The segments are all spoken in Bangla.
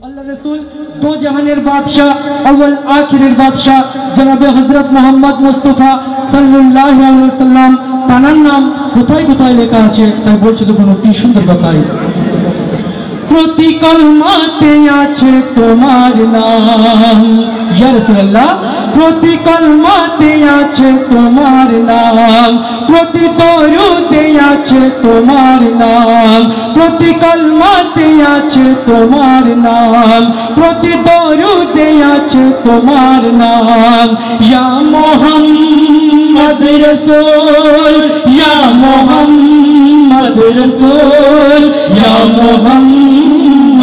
अल्लाह रसूल दो जहानेर बादशाह अव्वल आखिरेर बादशाह जनाबे हजरत मोहम्मद मुस्तफा सल्लल्लाहु अलैहि वसल्लम तानार नाम कोথায় কোথায় লেখা আছে তাই বলছি দেখুন অতি সুন্দর কথাই প্রতি কলমাতে আছে তোমার নাম ইয়া রাসূলুল্লাহ প্রতি কলমাতে আছে তোমার নাম প্রতি দরুদে আছে তোমার নাম প্রতি কলমাতে আছে তোমার নাম প্রতি দরুদে আছে তোমার নাম ইয়া মুহাম্মদ রাসূল ইয়া মুহাম্মদ রাসূল ইয়া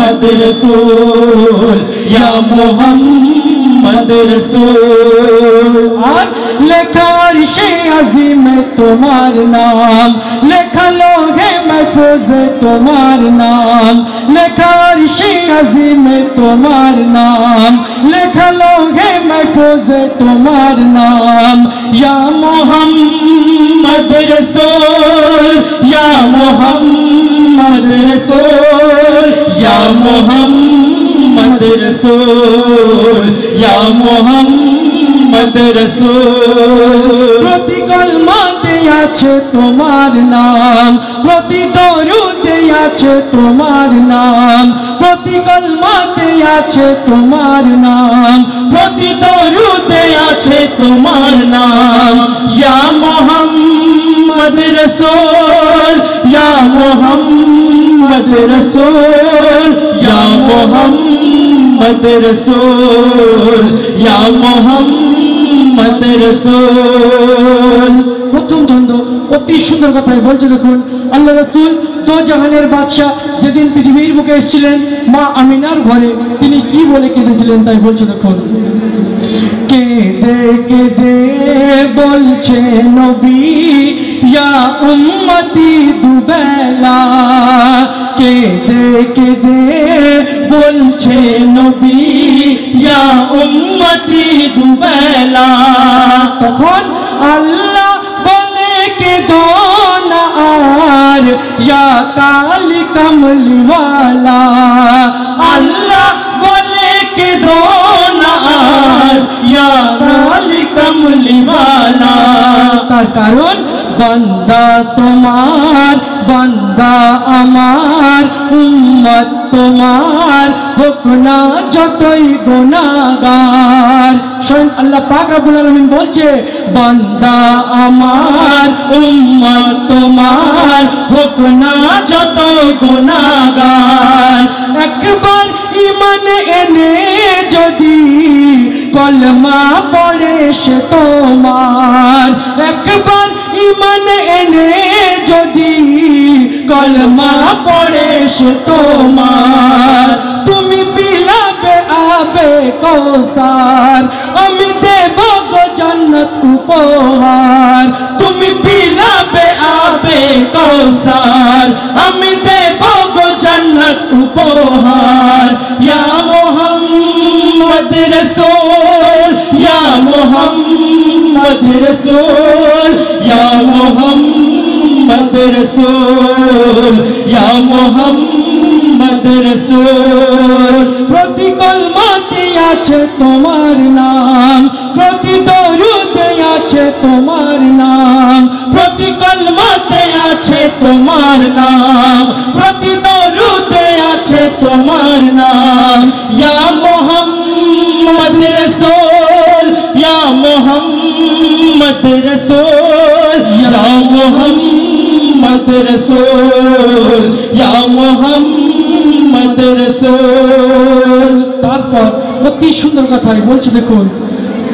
मुहम्मद रसूल या मुहम्मद रसूल और लेखा अर्शे अज़ीम तुम्हार नाम लेखा लोहे महफूज तुम्हार नाम लेखा अर्शे अज़ीम तुम्हार नाम लेखा लोहे महफूज तुम्हार नाम या मुहम्मद रसूल या मुहम्मद रसूल या मुहम्मद रसूल या मुहम्मद रसूल प्रति कलमाते आछे तुम्हार नाम प्रति दरूदे आछे तुम्हार नाम प्रति कलमाते आछे तुम्हार नाम प्रति दरूदे आछे तुम्हार नाम या मुहम्मद रसूल या मुहम्मद रसूल या मुहम्मद रसूल या मुहम्मद रसूल प्रथम छंद অতি সুন্দর কথাই বলছে দেখুন আল্লাহ রাসূল দো জাহানের বাদশা যেদিন পৃথিবীর বুকে এসেছিলেন মা আমিনার ঘরে তিনি কি বলে কেঁদেছিলেন তাই বলছে দেখুন কেঁদে কেঁদে বলছে নবী ইয়া উম্মতি দুবেলা কেঁদে কেঁদে বলছে নবী ইয়া উম্মতি দুবেলা তখন আল্লাহ বলে কেঁদো না আর ইয়া কালি কামলিওয়ালা আল্লাহ বলে কেঁদো না আর ইয়া কালি কামলিওয়ালা তার কারণ বান্দা তোমার বান্দা আমার উম্মত তোমার হোক না যতই গুনাহগার স্বয়ং আল্লাহ পাক রব্বুল আলামিন বলছে বান্দা আমার উম্মত তোমার হোক না যতই গুনাহগার একবার ঈমান এনে যদি কলমা পড়ে সে তোমার একবার ঈমান এনে যদি কলমা পড়ে সে তোমার তুমি বিলাবে আবে কৌসার আমি দেব গো জান্নাত উপহার তুমি বিলাবে আবে কৌসার আমি দেব গো জান্নাত উপহার ইয়া মুহাম্মদ রাসূল ইয়া মুহাম্মদ রাসূল ইয়া মুহাম্মদ রাসূল ইয়া মুহাম্মদ রাসূল প্রতি কলমাতে আছে তোমার নাম প্রতি দরুদে আছে তোমার নাম প্রতি কলমাতে আছে তোমার নাম প্রতি দরুদে আছে তোমার নাম ইয়া মুহাম্মদ রাসূল ইয়া মুহাম্মদ রাসূল ইয়া মুহাম্মদ রাসূল ইয়া মুহাম্মদ রাসূল তারপর অতি সুন্দর কথাই বলছে দেখুন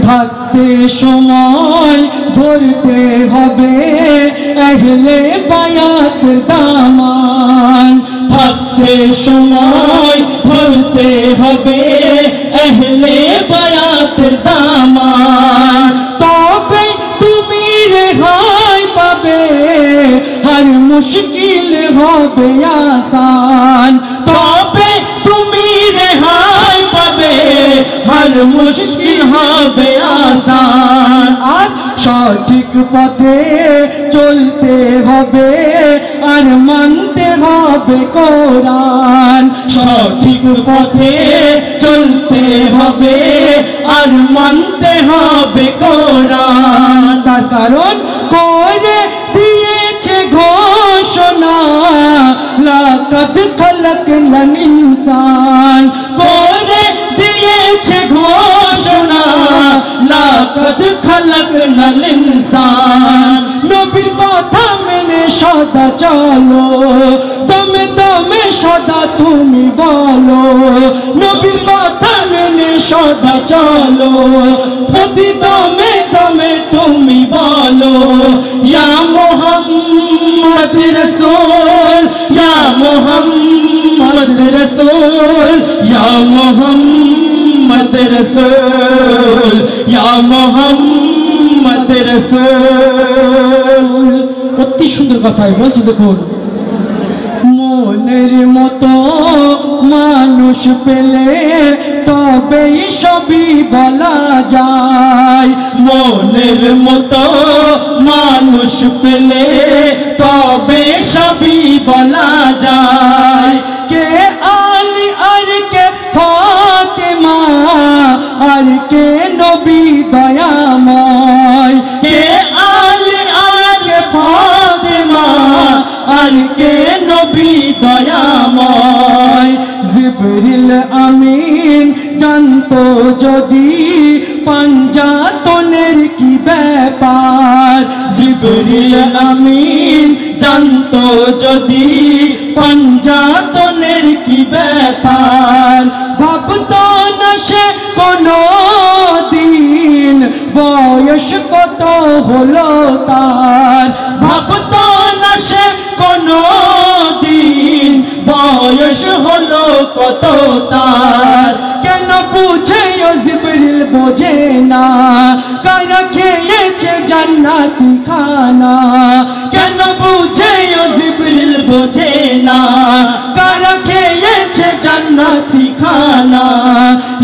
থাকতে সময় ধরতে হবে আহলে বায়াতের দামান থাকতে সময় ধরতে হবে আহলে বায়াতের দামান তবে তুমি রেহাই পাবে হর মুশকিল হবে আসান তবে তুমি রেহাই পাবে হর মুশকিল হবে আসান আর সঠিক পথে চলতে হবে আর মানতে হবে হবে কোরআন, সঠিক পথে চলতে হবে আর মানতে হবে কোরআন। তার কারণ করে দিয়েছে ঘোষণা, লাকাদ খালাকনাল ইনসান, করে দিয়েছে ঘোষণা, লাকাদ খালাকনাল ইনসান। নবীর কথা মেনে সদা চলো, দমে দমে সদা তুমি বলো, নবীর কথা মেনে সদা চলো, প্রতি দমে দমে তুমি বলো, ইয়া মুহাম্মদ রাসূল, ইয়া মুহাম্মদ রাসূল, ইয়া মুহাম্মদ রাসূল, ইয়া মুহাম্মদ রাসূল। অতি সুন্দর কথাই বলছি, দেখুন, মনের মতো মানুষ পেলে তবেই সবই বলা যায়, মনের মতো মানুষ পেলে তবে সবই বলা যায়। কে আলী আর কে ফাতেমা আর কে নবী দয়াময়, কে আলী আর কে ফাতেমা আর কে নবী দয়াময়। জিবরিল আমিন জানতো যদি পাঞ্জাতনের কি ব্যাপার, জিবরিল আমিন জানতো যদি পাঞ্জাতনের কি ব্যাপার। ভাবতো না সে কোনো দিন বয়স কত হলো তার, ভাবতো না সে কোনো দিন বয়স হলো কত তার। কেন বুঝে জিবরিল বোঝে না, কারা খেয়েছে জান্নাতি খানা, কেন বুঝে জিবরিল বোঝে না, কারা খেয়েছে জান্নাতি খানা।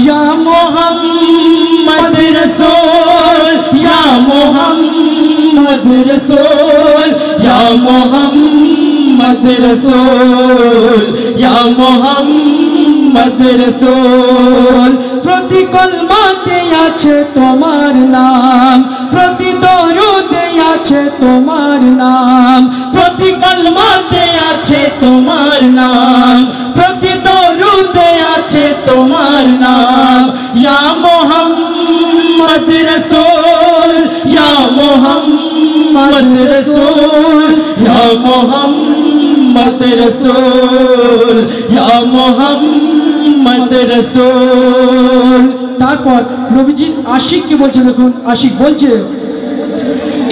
ইয়া মুহাম্মদ রাসূল, ইয়া মুহাম্মদ রাসূল, ইয়া মুহাম্মদ রাসূল, ইয়া মুহাম্মদ রাসূল। প্রতি কলমাতে আছে তোমার নাম, প্রতি দরুদে আছে তোমার নাম, প্রতি কলমাতে আছে তোমার নাম, প্রতি দরুদে আছে তোমার নাম। ইয়া মুহাম্মদ রাসূল, ইয়া মুহাম্মদ রাসূল, ইয়া মুহাম্মদ রাসূল, ইয়া মুহাম্মদ রাসূল। তারপর নবীজি আশিককে বলছে, দেখুন আশিক বলছে,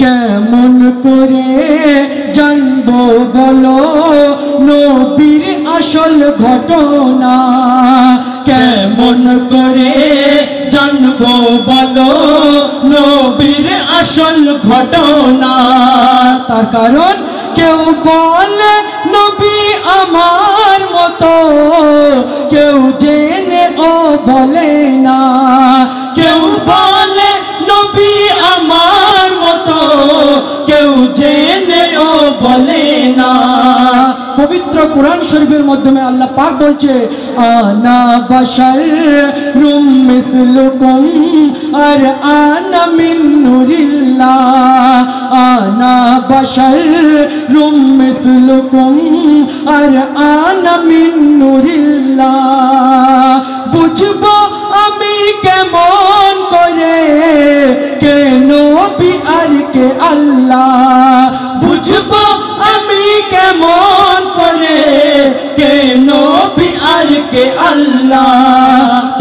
কেমন করে জানবো বলো নবীর আসল ঘটনা, কেমন করে জানবো বলো নবীর আসল ঘটনা। তার কারণ কেউ বলে নবী আমার মতো, কেউ জেনে ও বলে না, কেউ বলে নবী আমার মতো, কেউ জেনে ও বলে না। পবিত্র কোরআন শরীফের মাধ্যমে আল্লাহ পাক বলছে, আনা বাশারুম মিসলুকুম আর আনা মিন নূরিল্লাহ, আনা বাশারুম মিসলুকুম আর আনা মিন নূরিল্লাহ। বুঝবো আমি কেমন করে কে নবী আর কে আল্লাহ, বুঝবো আমি কেমন করে কে নবী আর কে আল্লাহ।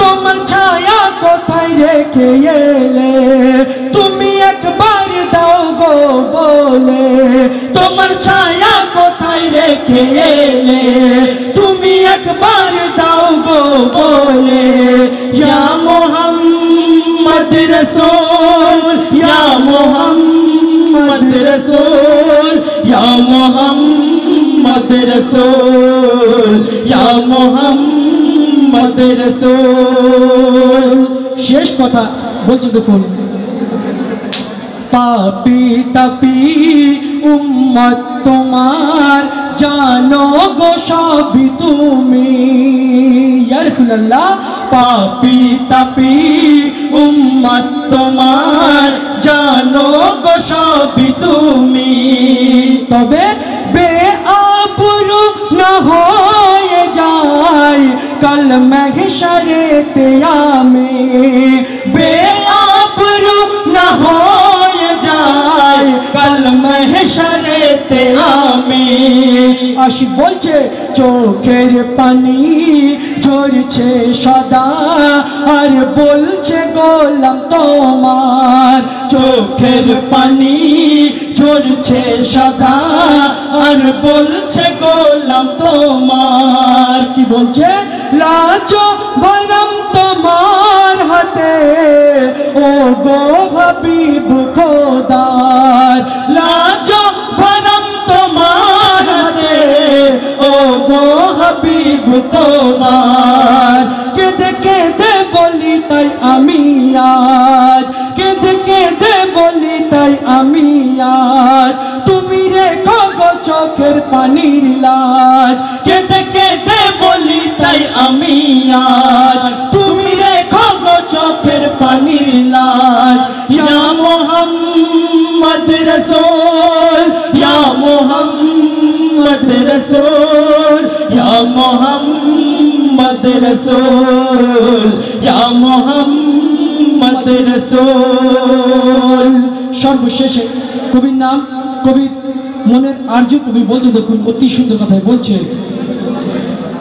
তোমার ছায়া কোথায় রেখে এলে তুমি একবার দাও গো বলে, তোমার ছায়া কোথায় রেখে এলে তুমি একবার দাও গো বলে। ইয়া মুহাম্মদ রাসূল, ইয়া মুহাম্মদ রাসূল, ইয়া মুহাম্মদ রাসূল, ইয়া মুহাম্মদ রাসূল। শেষ কথা বলছি, দেখুন, পাপী তাপী উম্মত তোমার জানো গো সবই তুমি ইয়া রাসূলুল্লাহ পাপী তাপী উম্মত তোমার জানো গো সবই তুমি তবে বেআবরু না হয়ে যায় কাল মাহশরেতে আমি বেআবরু না হয়ে যায় কাল মাহশরেতে আমি আশিক বলছে চোখের পানি ঝরছে সদা আর বলছে গোলাম তোমার চোখের পানি ঝরছে সদা আর বলছে গোলাম তোমার কি বলছে লাজো ভরম তোমার হাতে ও গো হাবিব খোদার লাজো ভরম তোমার হাতে ও গো হাবিব তোমার কেঁদে কেঁদে বলি তাই আমি আজ কেঁদে কেঁদে বলি তাই আমি আজ তুমি রেখো গো চোখের পানির লাজ কেঁদে কেঁদে বলি তাই আমি আজ তুমি রেখো গো চোখের পানির লাজ ইয়া মুহাম্মদ রাসূল ইয়া মুহাম্মদ রাসূল ইয়া মুহাম্মদ রাসূল ইয়া মুহাম্মদ রাসূল সর্বশেষে কবির নাম কবির মনের আরজু কবি বলছে দেখুন অতি সুন্দর কথাই বলছে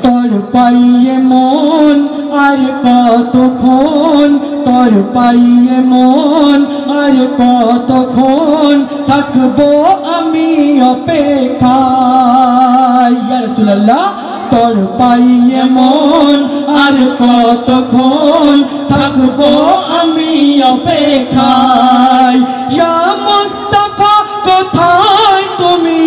তোর পাইয়ে মন আর কতক্ষণ তোর পাইয়ে মন আর কতক্ষণ থাকবো আমি অপেক্ষায় ইয়া রাসূলুল্লাহ তোর পাইয়ে মন আর কতক্ষণ থাকবো আমি অপেক্ষায় ইয়া মুস্তাফা কোথায় তুমি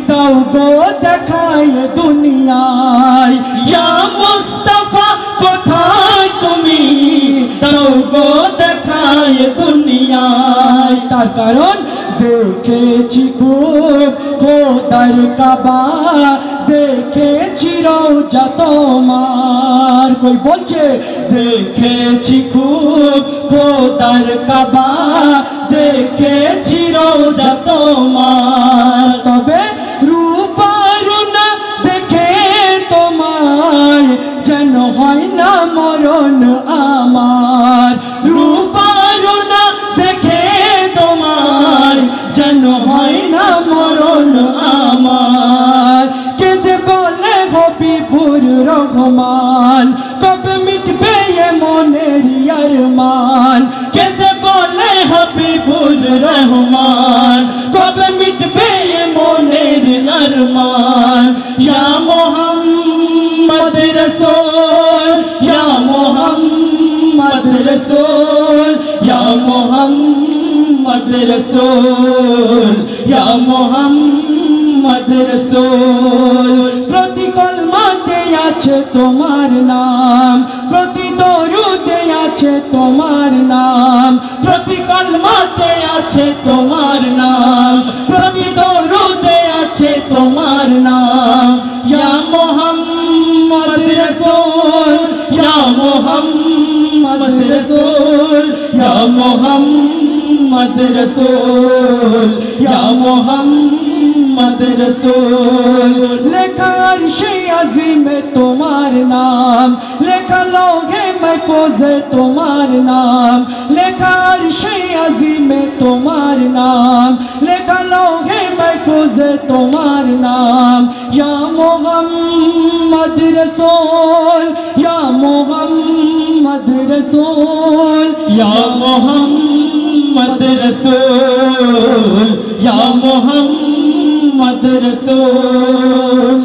দাও গো দেখায় দুনিয়ায় ইয়া মুস্তাফা কোথায় তুমি দাও গো দেখায় দুনিয়ায় তার কারণ দেখেছি খুব খোদার কাবা দেখেছি রওজা তোমার কই বলছে দেখেছি খুব খোদার কাবা দেখেছি রওজা তোমার তবে রূপারু না দেখে তোমায় যেন হয় না মরণ আমার রূপারু না দেখে তোমায় যেন হয় না মরণ আমার কেঁদে বলে হবিবুর রহমান কবে মিটবে এ মনের আরমান কেঁদে বলে হবিবুর রহমান কবে মিটবে এ মনের আরমান ইয়া মুহাম্মদ রাসূল ইয়া মুহাম্মদ রাসূল ইয়া মুহাম্মদ রাসূল ইয়া মুহাম্মদ রাসূল প্রতি কলমাতে আছে তোমার নাম প্রতি দরুদে আছে তোমার নাম প্রতি কলমাতে আছে তোমার নাম প্রতি দরুদে আছে তোমার নাম ইয়া মুহাম্মদ রাসূল ইয়া মুহাম্মদ রাসূল ইয়া মুহাম্মদ রাসূল ইয়া মুহাম্মদ রাসূল লেখা আরশে আজিমে তোমার নাম লেখা লৌহে महफूज़े তোমার নাম লেখা আরশে আজিমে তোমার নাম লেখা লৌহে महफूज़े তোমার নাম ইয়া মুহাম্মদ রাসূল ইয়া মুহাম্মদ রাসূল ইয়া মুহাম্মদ রাসূল ইয়া মুহাম্মদ রাসূল